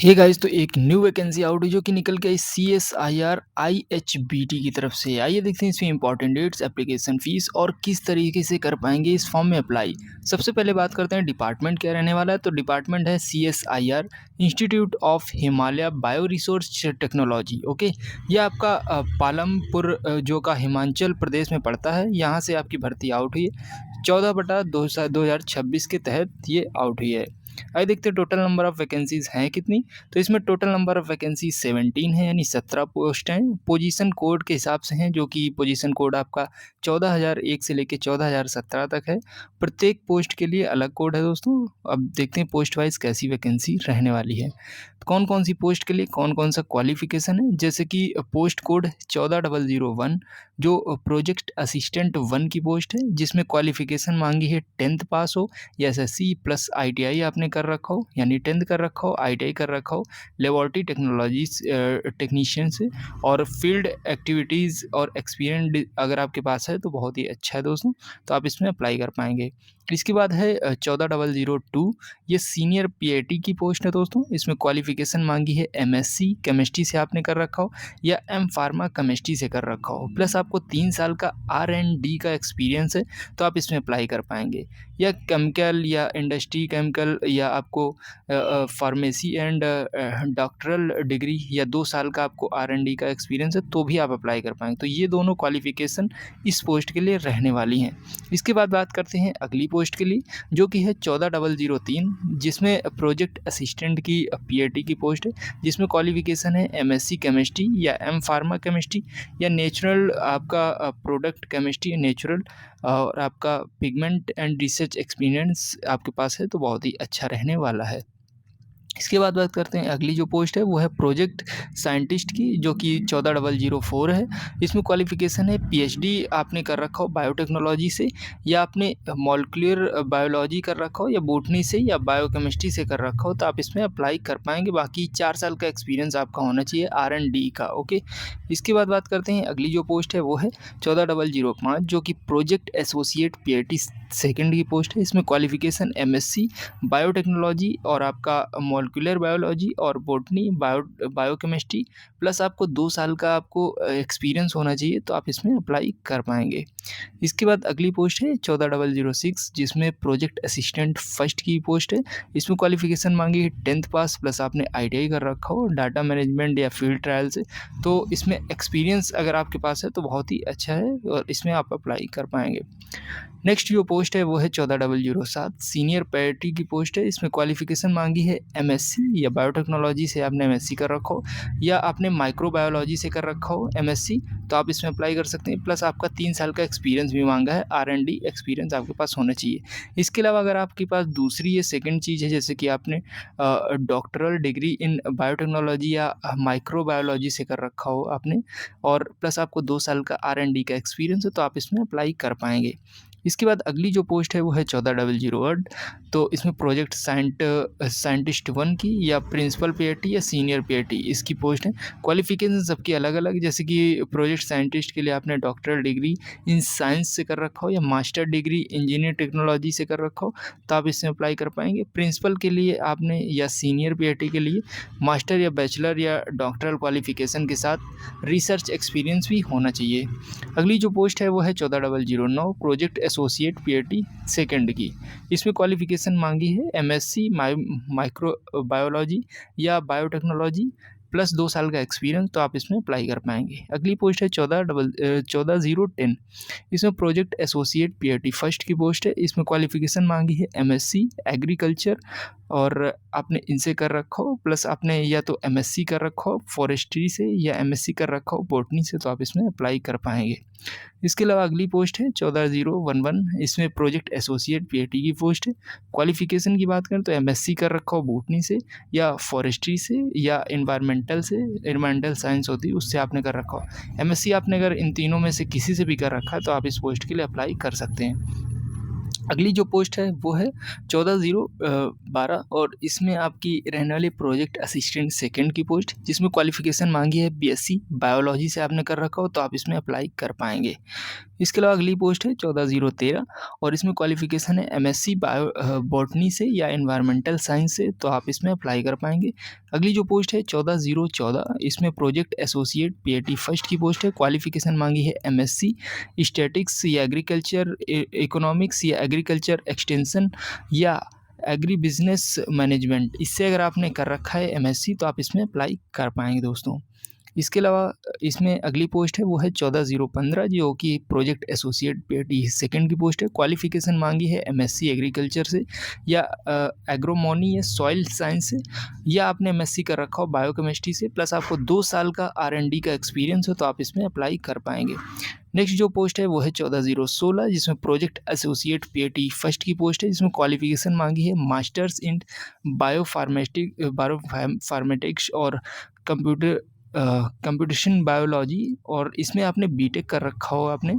Hey guys, तो एक new vacancy out हुई जो कि निकल के आई CSIR IHBT की तरफ से। आइए देखते हैं इसमें इंपॉर्टेंट डेट्स, एप्लीकेशन फीस और किस तरीके से कर पाएंगे इस फॉर्म में अप्लाई। सबसे पहले बात करते हैं डिपार्टमेंट क्या रहने वाला है। तो डिपार्टमेंट है CSIR institute of Himalaya bio resource technology. Okay, यह आपका पालमपुर जो का हिमाचल प्रदेश में पड़ता है। यहाँ से आपकी भर्ती आउट हुई है 14/2/2026 के तहत ये आउट हुई है। आइए देखते हैं टोटल नंबर ऑफ वैकेंसीज हैं कितनी। तो इसमें टोटल नंबर ऑफ वैकेंसी 17 है, यानी 17 पोस्ट हैं। पोजीशन कोड के हिसाब से हैं, जो कि पोजीशन कोड आपका 14,001 से लेके 14,017 तक है। प्रत्येक पोस्ट के लिए अलग कोड है दोस्तों। अब देखते हैं पोस्ट वाइज कैसी वैकेंसी रहने वाली है। तो कौन कौन सी पोस्ट के लिए कौन कौन सा क्वालिफिकेशन है, जैसे कि पोस्ट कोड 14,001 जो प्रोजेक्ट असिस्टेंट 1 की पोस्ट है, जिसमें क्वालिफिकेशन मांगी है 10th पास हो या एसएससी प्लस आईटीआई आपने कर रखा हो, यानी 10th कर रखा हो, आईटीआई कर रखा हो, लेबोरेटरी टेक्नोलॉजीज टेक्नीशियन से, और फील्ड एक्टिविटीज़ और एक्सपीरियंस अगर आपके पास है तो बहुत ही अच्छा है दोस्तों। तो आप इसमें अप्लाई कर पाएंगे। इसके बाद है 14,002, ये सीनियर पीएटी की पोस्ट है दोस्तों। इसमें क्वालिफिकेशन मांगी है एमएससी केमिस्ट्री से आपने कर रखा हो या एम फार्मा केमिस्ट्री से कर रखा हो, प्लस आपको 3 साल का R&D का एक्सपीरियंस है, तो आप इसमें अप्लाई कर पाएंगे। या केमिकल या इंडस्ट्री केमिकल, या आपको फार्मेसी एंड डॉक्टरल डिग्री, या 2 साल का आपको R&D का एक्सपीरियंस है, तो भी आप अप्लाई कर पाएंगे। तो ये दोनों क्वालिफिकेशन इस पोस्ट के लिए रहने वाली हैं। इसके बाद बात करते हैं अगली पोस्ट के लिए, जो कि है 14,003, जिसमें प्रोजेक्ट असिस्टेंट की पीएटी की पोस्ट है, जिसमें क्वालिफिकेशन है एमएससी केमिस्ट्री या एम फार्मा केमिस्ट्री या नेचुरल आपका प्रोडक्ट केमिस्ट्री नेचुरल, और आपका पिगमेंट एंड रिसर्च एक्सपीरियंस आपके पास है, तो बहुत ही अच्छा रहने वाला है। इसके बाद बात करते हैं अगली जो पोस्ट है वो है प्रोजेक्ट साइंटिस्ट की, जो कि 14,004 है। इसमें क्वालिफिकेशन है पीएचडी आपने कर रखा हो बायोटेक्नोलॉजी से, या आपने मॉलिक्यूलर बायोलॉजी कर रखा हो, या बोटनी से, या बायोकेमिस्ट्री से कर रखा हो, तो आप इसमें अप्लाई कर पाएंगे। बाकी 4 साल का एक्सपीरियंस आपका होना चाहिए R&D का। ओके, इसके बाद बात करते हैं अगली जो पोस्ट है वो है 14,005, जो कि प्रोजेक्ट एसोसिएट पीएटी सेकेंड की पोस्ट है। इसमें क्वालिफिकेशन एमएससी बायोटेक्नोलॉजी और आपका मॉलिक्यूलर बायोलॉजी और बॉटनी बायोकेमिस्ट्री, प्लस आपको 2 साल का आपको एक्सपीरियंस होना चाहिए, तो आप इसमें अप्लाई कर पाएंगे। इसके बाद अगली पोस्ट है 14,006, जिसमें प्रोजेक्ट असिस्टेंट फर्स्ट की पोस्ट है। इसमें क्वालिफिकेशन मांगी है 10th पास प्लस आपने आईटीआई कर रखा हो डाटा मैनेजमेंट या फील्ड ट्रायल से, तो इसमें एक्सपीरियंस अगर आपके पास है तो बहुत ही अच्छा है, और इसमें आप अप्लाई कर पाएंगे। नेक्स्ट जो पोस्ट है वो है 14,007, सीनियर पैरेटी की पोस्ट है। इसमें क्वालिफिकेशन मांगी है एमएससी या बायोटेक्नोलॉजी से आपने एमएससी कर रखा हो, या आपने माइक्रोबायोलॉजी से कर रखा हो एमएससी, तो आप इसमें अप्लाई कर सकते हैं। प्लस आपका 3 साल का एक्सपीरियंस भी मांगा है, R&D एक्सपीरियंस आपके पास होना चाहिए। इसके अलावा अगर आपके पास दूसरी या सेकंड चीज़ है, जैसे कि आपने डॉक्टरल डिग्री इन बायोटेक्नोलॉजी या माइक्रोबायोलॉजी से कर रखा हो आपने, और प्लस आपको 2 साल का R&D का एक्सपीरियंस है, तो आप इसमें अप्लाई कर पाएंगे। इसके बाद अगली जो पोस्ट है वो है 14,008, तो इसमें प्रोजेक्ट साइंटिस्ट 1 की, या प्रिंसिपल पीएटी या सीनियर पीएटी इसकी पोस्ट है। क्वालिफिकेशन सबकी अलग अलग, जैसे कि प्रोजेक्ट साइंटिस्ट के लिए आपने डॉक्टरल डिग्री इन साइंस से कर रखा हो, या मास्टर डिग्री इंजीनियर टेक्नोलॉजी से कर रखा हो, तो आप इसमें अप्लाई कर पाएंगे। प्रिंसिपल के लिए आपने, या सीनियर पीएटी के लिए मास्टर या बैचलर या डॉक्टरल क्वालिफिकेशन के साथ रिसर्च एक्सपीरियंस भी होना चाहिए। अगली जो पोस्ट है वो है 14,009, प्रोजेक्ट एसोसिएट पीएटी सेकंड की। इसमें क्वालिफिकेशन मांगी है एमएससी माइक्रोबायोलॉजी या बायोटेक्नोलॉजी प्लस 2 साल का एक्सपीरियंस, तो आप इसमें अप्लाई कर पाएंगे। अगली पोस्ट है 14,010, इसमें प्रोजेक्ट एसोसिएट पीएटी फर्स्ट की पोस्ट है। इसमें क्वालिफिकेशन मांगी है एमएससी एग्रीकल्चर, और आपने इनसे कर रखा हो, प्लस आपने या तो एमएससी कर रखा हो फॉरेस्ट्री से, या एमएससी कर रखा हो बॉटनी से, तो आप इसमें अप्लाई कर पाएंगे। इसके अलावा अगली पोस्ट है 14,011, इसमें प्रोजेक्ट एसोसिएट पीएटी की पोस्ट है। क्वालिफिकेशन की बात करें तो एमएससी कर रखा हो बॉटनी से, या फॉरेस्ट्री से, या एनवायरमेंटल साइंस होती है उससे आपने कर रखा हो। एमएससी आपने अगर इन तीनों में से किसी से भी कर रखा है, तो आप इस पोस्ट के लिए अप्लाई कर सकते हैं। अगली जो पोस्ट है वो है 14,012, और इसमें आपकी रहने वाली प्रोजेक्ट असिस्टेंट सेकंड की पोस्ट, जिसमें क्वालिफिकेशन मांगी है बीएससी बायोलॉजी से आपने कर रखा हो, तो आप इसमें अप्लाई कर पाएंगे। इसके अलावा अगली पोस्ट है 14,013 और इसमें क्वालिफ़िकेशन है एमएससी बॉटनी से या एनवायरमेंटल साइंस से, तो आप इसमें अप्लाई कर पाएँगे। अगली जो पोस्ट है 14,014 इसमें प्रोजेक्ट एसोसिएट पीएटी फर्स्ट की पोस्ट है। क्वालिफ़िकेशन मांगी है एमएससी स्टैटिक्स या एग्रीकल्चर इकोनॉमिक्स या एग्रीकल्चर एक्सटेंशन या एग्री बिजनेस मैनेजमेंट। इससे अगर आपने कर रखा है एमएससी तो आप इसमें अप्लाई कर पाएंगे दोस्तों। इसके अलावा इसमें अगली पोस्ट है वो है 14,015 जो कि प्रोजेक्ट एसोसिएट पीएटी सेकंड की पोस्ट है। क्वालिफिकेशन मांगी है एमएससी एग्रीकल्चर से या एग्रोमोनी या सॉइल साइंस से या आपने एमएससी कर रखा हो बायोकेमिस्ट्री से, प्लस आपको 2 साल का आर&डी का एक्सपीरियंस हो तो आप इसमें अप्लाई कर पाएंगे। नेक्स्ट जो पोस्ट है वो है 14,016 जिसमें प्रोजेक्ट एसोसिएट पीएटी फर्स्ट की पोस्ट है, जिसमें क्वालिफिकेशन मांगी है मास्टर्स इन बायोफार्मेटिक्स और कंप्यूटेशन बायोलॉजी, और इसमें आपने बीटेक कर रखा हो आपने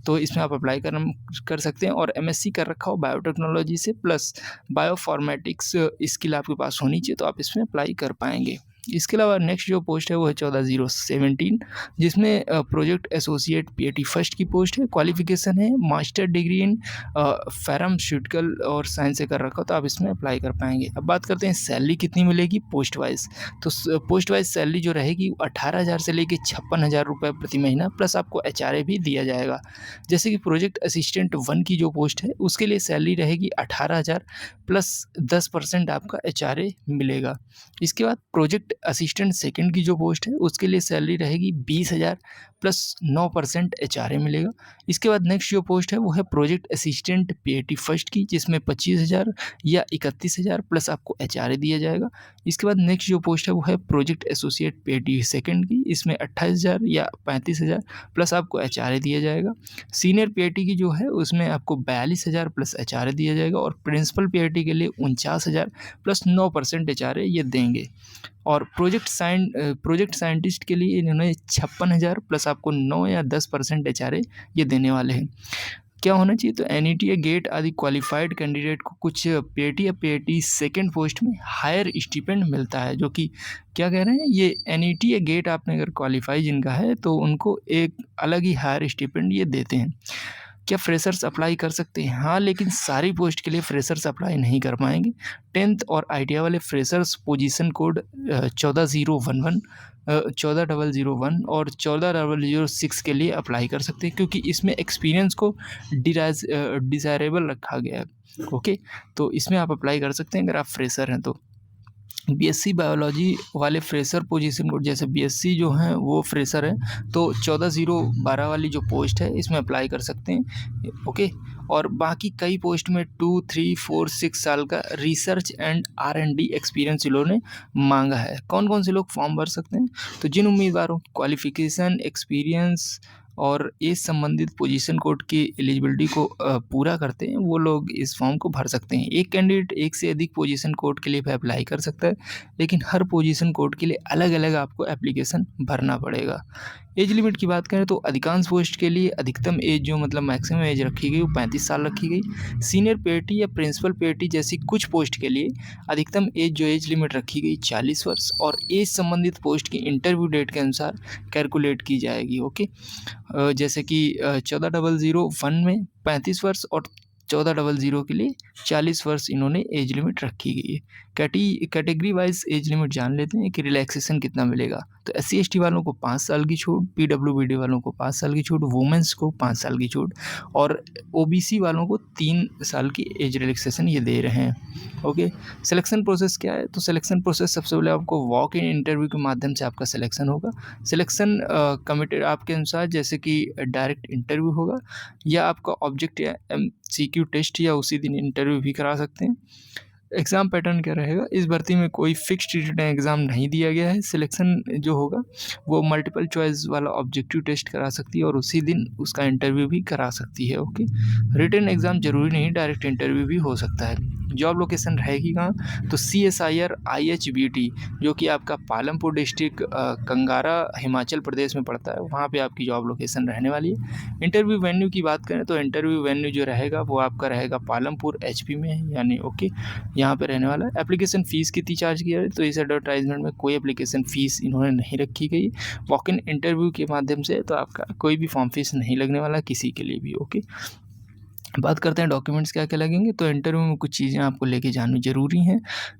तो इसमें आप अप्लाई कर सकते हैं, और एमएससी कर रखा हो बायोटेक्नोलॉजी से प्लस बायोफार्मेटिक्स स्किल आपके पास होनी चाहिए तो आप इसमें अप्लाई कर पाएंगे। इसके अलावा नेक्स्ट जो पोस्ट है वो है 14,017 जिसमें प्रोजेक्ट एसोसिएट पीएटी फर्स्ट की पोस्ट है। क्वालिफिकेशन है मास्टर डिग्री इन फार्मास्यूटिकल और साइंस से कर रखा हो तो आप इसमें अप्लाई कर पाएंगे। अब बात करते हैं सैलरी कितनी मिलेगी पोस्ट वाइज। तो पोस्ट वाइज सैलरी जो रहेगी 18,000 से लेकर 56,000 रुपये प्रति महीना, प्लस आपको एचआरए भी दिया जाएगा। जैसे कि प्रोजेक्ट असिस्टेंट 1 की जो पोस्ट है उसके लिए सैलरी रहेगी 18,000 प्लस 10% आपका एचआरए मिलेगा। इसके बाद प्रोजेक्ट असिस्टेंट सेकंड की जो पोस्ट है उसके लिए सैलरी रहेगी 20,000 प्लस 9% एचआरए मिलेगा। इसके बाद नेक्स्ट जो पोस्ट है वो है प्रोजेक्ट असिस्टेंट पीएटी फर्स्ट की जिसमें 25,000 या 31,000 प्लस आपको एचआरए दिया जाएगा। इसके बाद नेक्स्ट जो पोस्ट है वो है प्रोजेक्ट एसोसिएट पीएटी सेकंड की, इसमें 28,000 या 35,000 प्लस आपको एचआरए दिया जाएगा। सीनियर पीएटी की जो है उसमें आपको 42,000 प्लस एचआरए दिया जाएगा, और प्रिंसिपल पीएटी के लिए 49,000 प्लस 9% एचआरए ये देंगे। और प्रोजेक्ट साइंटिस्ट के लिए इन्होंने 56,000 प्लस आपको 9 या 10% एचआरए ये देने वाले हैं। क्या होना चाहिए तो एनईटी या गेट आदि क्वालिफाइड कैंडिडेट को कुछ पीएटी या पीएटी सेकंड पोस्ट में हायर स्टिपेंड मिलता है, जो कि क्या कह रहे हैं ये एनईटी या गेट आपने अगर क्वालिफाई जिनका है तो उनको एक अलग ही हायर स्टिपेंड ये देते हैं। क्या फ्रेशर्स अप्लाई कर सकते हैं? हाँ, लेकिन सारी पोस्ट के लिए फ्रेशर्स अप्लाई नहीं कर पाएंगे। 10th और आईटीआई वाले फ्रेशर्स पोजीशन कोड 14,011 14,001 और 14,006 के लिए अप्लाई कर सकते हैं, क्योंकि इसमें एक्सपीरियंस को डिज़ायरेबल रखा गया है। ओके, तो इसमें आप अप्लाई कर सकते हैं अगर आप फ्रेशर हैं तो। बीएससी बायोलॉजी वाले फ्रेशर पोजीशन कोड, जैसे बीएससी जो हैं वो फ्रेशर हैं तो 14,012 वाली जो पोस्ट है इसमें अप्लाई कर सकते हैं। ओके, और बाकी कई पोस्ट में 2, 3, 4, 6 साल का रिसर्च एंड आर&डी एक्सपीरियंस इन्होंने मांगा है। कौन कौन से लोग फॉर्म भर सकते हैं? तो जिन उम्मीदवारों की क्वालिफिकेशन, एक्सपीरियंस और एज संबंधित पोजीशन कोड की एलिजिबिलिटी को पूरा करते हैं वो लोग इस फॉर्म को भर सकते हैं। एक कैंडिडेट एक से अधिक पोजीशन कोड के लिए भी अप्लाई कर सकता है, लेकिन हर पोजीशन कोड के लिए अलग अलग आपको एप्लीकेशन भरना पड़ेगा। एज लिमिट की बात करें तो अधिकांश पोस्ट के लिए अधिकतम एज जो मतलब मैक्सिमम एज रखी गई वो 35 साल रखी गई। सीनियर पीएटी या प्रिंसिपल पीएटी जैसी कुछ पोस्ट के लिए अधिकतम एज जो एज लिमिट रखी गई 40 वर्ष, और एज संबंधित पोस्ट की इंटरव्यू डेट के अनुसार कैलकुलेट की जाएगी। ओके, जैसे कि 14,001 में 35 वर्ष और 14,000 के लिए 40 वर्ष इन्होंने एज लिमिट रखी गई है। कैटेगरी वाइज एज लिमिट जान लेते हैं कि रिलैक्सेशन कितना मिलेगा। तो SC/ST वालों को 5 साल की छूट, PWBD वालों को 5 साल की छूट, वुमेंस को 5 साल की छूट, और OBC वालों को 3 साल की एज रिलैक्सेशन ये दे रहे हैं। ओके, सिलेक्शन प्रोसेस क्या है? तो सिलेक्शन प्रोसेस सबसे पहले आपको वॉक इन इंटरव्यू के माध्यम से आपका सिलेक्शन होगा। सिलेक्शन कमिटेड आपके अनुसार जैसे कि डायरेक्ट इंटरव्यू होगा, या आपका ऑब्जेक्ट या MCQ टेस्ट, या उसी दिन इंटरव्यू भी करा सकते हैं। एग्ज़ाम पैटर्न क्या रहेगा? इस भर्ती में कोई फिक्स्ड रिटन एग्ज़ाम नहीं दिया गया है। सिलेक्शन जो होगा वो मल्टीपल चॉइस वाला ऑब्जेक्टिव टेस्ट करा सकती है और उसी दिन उसका इंटरव्यू भी करा सकती है। ओके, रिटन एग्ज़ाम ज़रूरी नहीं, डायरेक्ट इंटरव्यू भी हो सकता है। जॉब लोकेशन रहेगी कहाँ? तो CSIR IHBT जो कि आपका पालमपुर डिस्ट्रिक्ट कंगारा हिमाचल प्रदेश में पड़ता है, वहाँ पे आपकी जॉब लोकेशन रहने वाली है। इंटरव्यू वेन्यू की बात करें तो इंटरव्यू वेन्यू जो रहेगा वो आपका रहेगा पालमपुर HP में, यानी ओके, यहाँ पे रहने वाला है। एप्लीकेशन फ़ीस कितनी चार्ज किया है, तो इस एडवर्टाइजमेंट में कोई एप्लीकेशन फ़ीस इन्होंने नहीं रखी गई। वॉक इन इंटरव्यू के माध्यम से तो आपका कोई भी फॉर्म फीस नहीं लगने वाला किसी के लिए भी। ओके, बात करते हैं डॉक्यूमेंट्स क्या-क्या लगेंगे। तो इंटरव्यू में कुछ चीज़ें आपको लेके जानी ज़रूरी हैं,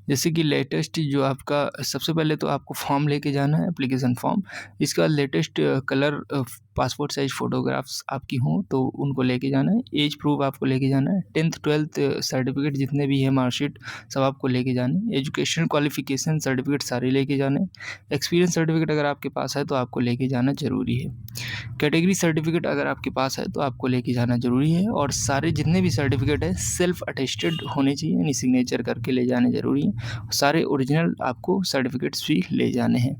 जैसे कि लेटेस्ट जो आपका सबसे पहले तो आपको फॉर्म लेके जाना है, एप्लीकेशन फॉर्म। इसके बाद latest colour passport size photographs आपकी हों तो उनको लेके जाना है। एज प्रूफ आपको लेके जाना है। 10th 12th सर्टिफिकेट जितने भी हैं, मार्कशीट सब आपको लेके जाने हैं। एजुकेशन क्वालिफ़िकेशन सर्टिफिकेट सारे लेके जाने हैं। एक्सपीरियंस सर्टिफिकेट अगर आपके पास है तो आपको लेके जाना ज़रूरी है। कैटेगरी सर्टिफिकेट अगर आपके पास है तो आपको लेके जाना ज़रूरी है, और सारे जितने भी सर्टिफिकेट हैं सेल्फ अटेस्टेड होने चाहिए, यानी सिग्नेचर करके ले जाने ज़रूरी हैं। सारे ओरिजिनल आपको सर्टिफिकेट्स भी ले जाने हैं।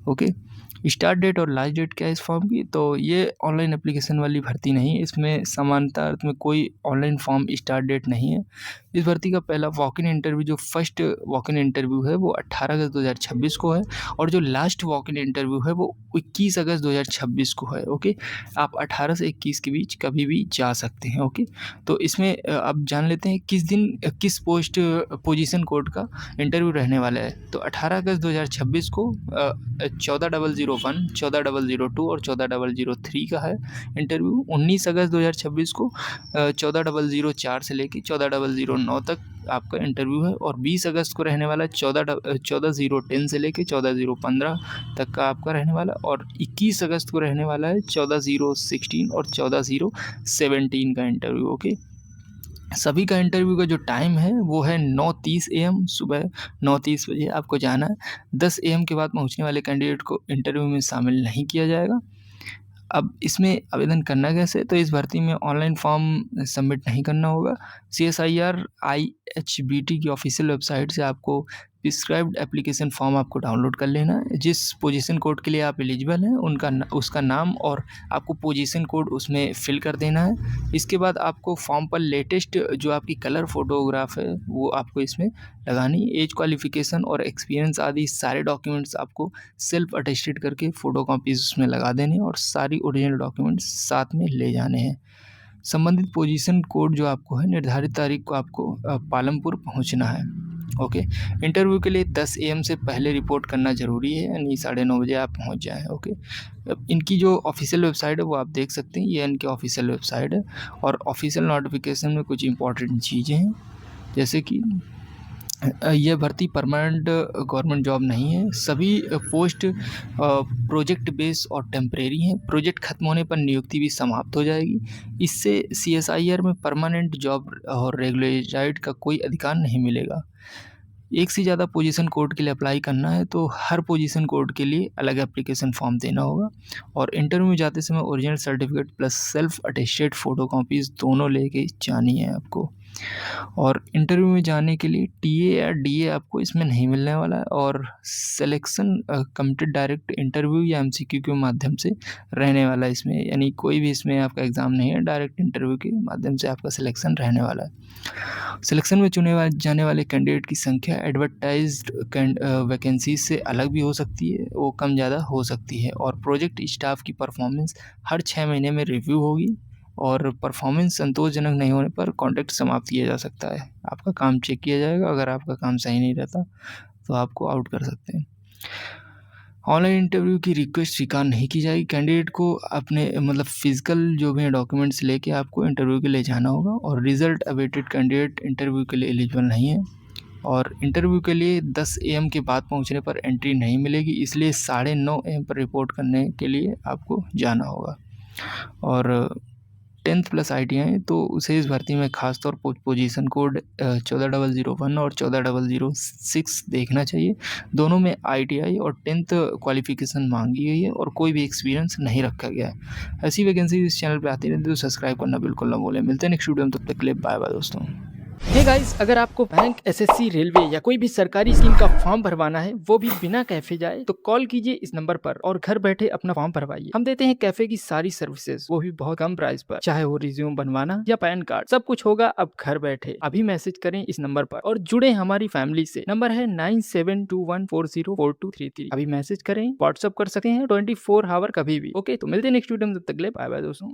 ओके, स्टार्ट डेट और लास्ट डेट क्या है इस फॉर्म की, तो ये ऑनलाइन एप्लीकेशन वाली भर्ती नहीं है। इसमें समानता अर्थ में कोई ऑनलाइन फॉर्म स्टार्ट डेट नहीं है। इस भर्ती का पहला वॉक इन इंटरव्यू, जो फर्स्ट वॉक इन इंटरव्यू है वो 18 अगस्त 2026 को है, और जो लास्ट वॉक इन इंटरव्यू है वो 21 अगस्त 2026 को है। ओके, आप 18 से 21 के बीच कभी भी जा सकते हैं। ओके, तो इसमें अब जान लेते हैं किस दिन किस पोजीशन कोड का इंटरव्यू रहने वाला है। तो 18 अगस्त 2026 को 14,001, 14,002 और 14,003 का है इंटरव्यू। 19 अगस्त 2026 को 14,004 से लेके 14,009 तक आपका इंटरव्यू है, और 20 अगस्त को रहने वाला है 14,010 से लेके 14,015 तक का आपका रहने वाला, और 21 अगस्त को रहने वाला है 14,016 और 14,017 का इंटरव्यू। ओके, सभी का इंटरव्यू का जो टाइम है वो है 9:30 AM, सुबह 9:30 बजे आपको जाना है। 10 AM के बाद पहुंचने वाले कैंडिडेट को इंटरव्यू में शामिल नहीं किया जाएगा। अब इसमें आवेदन करना कैसे, तो इस भर्ती में ऑनलाइन फॉर्म सबमिट नहीं करना होगा। CSIR IHBT की ऑफिशियल वेबसाइट से आपको प्रिस्क्राइब्ड एप्लीकेशन फॉर्म आपको डाउनलोड कर लेना है। जिस पोजीशन कोड के लिए आप एलिजिबल हैं उसका नाम और आपको पोजीशन कोड उसमें फिल कर देना है। इसके बाद आपको फॉर्म पर लेटेस्ट जो आपकी कलर फोटोग्राफ है वो आपको इसमें लगानी। एज क्वालिफिकेशन और एक्सपीरियंस आदि सारे डॉक्यूमेंट्स आपको सेल्फ अटेस्टेड करके फ़ोटो कॉपीज़ उसमें लगा देने, और सारी ओरिजिनल डॉक्यूमेंट्स साथ में ले जाने हैं। संबंधित पोजीशन कोड जो आपको है, निर्धारित तारीख को आपको पालमपुर पहुंचना है। ओके, इंटरव्यू के लिए 10 AM से पहले रिपोर्ट करना ज़रूरी है, यानी 9:30 बजे आप पहुंच जाएँ। ओके, अब इनकी जो ऑफिशियल वेबसाइट है वो आप देख सकते हैं, ये इनकी ऑफिशियल वेबसाइट है, और ऑफिशियल नोटिफिकेशन में कुछ इंपॉर्टेंट चीज़ें हैं, जैसे कि यह भर्ती परमानेंट गवर्नमेंट जॉब नहीं है। सभी पोस्ट प्रोजेक्ट बेस और टेम्परेरी हैं। प्रोजेक्ट खत्म होने पर नियुक्ति भी समाप्त हो जाएगी। इससे CSIR में परमानेंट जॉब और रेगुलराइज्ड का कोई अधिकार नहीं मिलेगा। एक से ज़्यादा पोजीशन कोड के लिए अप्लाई करना है तो हर पोजीशन कोड के लिए अलग एप्लीकेशन फॉर्म देना होगा, और इंटरव्यू में जाते समय original certificate plus self attested photo copies दोनों लेके जानी है आपको। और इंटरव्यू में जाने के लिए TA या DA आपको इसमें नहीं मिलने वाला है, और सिलेक्शन कमिटेड डायरेक्ट इंटरव्यू या MCQ के माध्यम से रहने वाला है इसमें, यानी कोई भी इसमें आपका एग्ज़ाम नहीं है, डायरेक्ट इंटरव्यू के माध्यम से आपका सिलेक्शन रहने वाला है। सिलेक्शन में जाने वाले कैंडिडेट की संख्या एडवर्टाइज्ड वैकेंसी से अलग भी हो सकती है, वो कम ज़्यादा हो सकती है, और प्रोजेक्ट स्टाफ की परफॉर्मेंस हर 6 महीने में रिव्यू होगी, और परफॉर्मेंस संतोषजनक नहीं होने पर कॉन्ट्रैक्ट समाप्त किया जा सकता है। आपका काम चेक किया जाएगा, अगर आपका काम सही नहीं रहता तो आपको आउट कर सकते हैं। ऑनलाइन इंटरव्यू की रिक्वेस्ट स्वीकार नहीं की जाएगी। कैंडिडेट को अपने फिजिकल जो भी डॉक्यूमेंट्स लेके आपको इंटरव्यू के लिए जाना होगा, और रिजल्ट अवेटेड कैंडिडेट इंटरव्यू के लिए एलिजिबल नहीं है, और इंटरव्यू के लिए 10 AM के बाद पहुंचने पर एंट्री नहीं मिलेगी, इसलिए 9:30 AM पर रिपोर्ट करने के लिए आपको जाना होगा। और 10th प्लस ITI तो उसे इस भर्ती में खास तौर पर पोजीशन कोड 14,001 और 14,006 देखना चाहिए। दोनों में ITI और 10th क्वालिफिकेशन मांगी गई है, और कोई भी एक्सपीरियंस नहीं रखा गया है। ऐसी वैकेंसी इस चैनल पे आती रहती है, तो सब्सक्राइब करना बिल्कुल ना भूलें। मिलते हैं नेक्स्ट वीडियो में, तब तक के लिए बाय बाय दोस्तों। हे गाइस, अगर आपको बैंक, SSC, रेलवे या कोई भी सरकारी स्कीम का फॉर्म भरवाना है, वो भी बिना कैफे जाए, तो कॉल कीजिए इस नंबर पर और घर बैठे अपना फॉर्म भरवाइए। हम देते हैं कैफे की सारी सर्विसेज, वो भी बहुत कम प्राइस पर। चाहे वो रिज्यूम बनवाना या पैन कार्ड, सब कुछ होगा अब घर बैठे। अभी मैसेज करें इस नंबर पर और जुड़े हमारी फैमिली से। नंबर है 9721404233। अभी मैसेज करें, व्हाट्सअप कर सकते हैं 24 आवर कभी भी। ओके, तो मिलते हैं नेक्स्ट वीडियो में, तब तक के लिए बाय बाय दोस्तों।